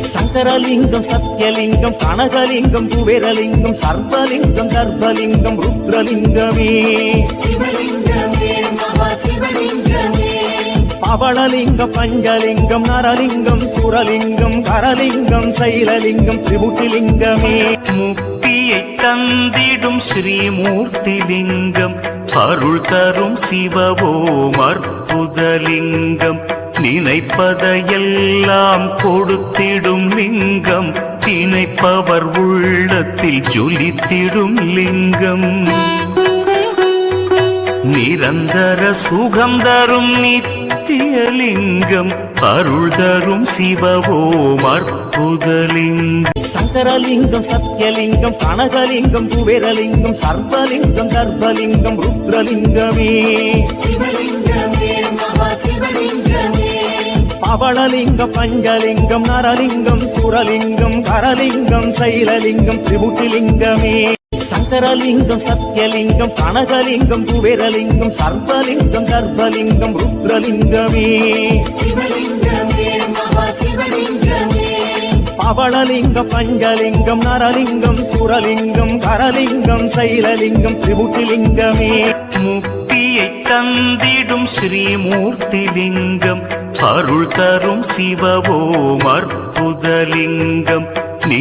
சங்கரலிங்கம் சத்யலிங்கம் கனகலிங்கம் குபேரலிங்கம் சர்வலிங்கம் கர்ப்பலிங்கம் ருத்ரலிங்கமே பவளலிங்கம் பஞ்சலிங்கம் நரலிங்கம் சுரலிங்கம் கரலிங்கம் சைலலிங்கம் திரிபுட்டிலிங்கமே முக்தியை தந்திடும் ஸ்ரீமூர்த்திலிங்கம் அருள் தரும் சிவவோம் அற்புதலிங்கம் நினைப்பதையெல்லாம் கொடுத்திடும் லிங்கம் நினைப்பவர் உள்ளத்தில் ஜொலித்திடும் லிங்கம் நிரந்தர சுகம் தரும் நித்தியலிங்கம் அருள் தரும் சிவவோம் அற்புதலிங்கம் சங்கரலிங்கம் சத்யலிங்கம் கனகலிங்கம் குபேரலிங்கம் சர்வலிங்கம் கர்ப்பலிங்கம் ருத்ரலிங்கமே பவளலிங்கம் பஞ்சலிங்கம் நரலிங்கம் சுரலிங்கம் கரலிங்கம் சைலலிங்கம் திரிபுட்டிலிங்கமே சங்கரலிங்கம் சத்யலிங்கம் கனகலிங்கம் குபேரலிங்கம் சர்வலிங்கம் கர்ப்பலிங்கம் ருத்ரலிங்கமே பவளலிங்கம் பஞ்சலிங்கம் நரலிங்கம் சுரலிங்கம் கரலிங்கம் சைலலிங்கம் திரிபுட்டிலிங்கமே முக்தியை தந்திடும் ஸ்ரீமூர்த்திலிங்கம் அருள் தரும் சிவவோம் அற்புதலிங்கம்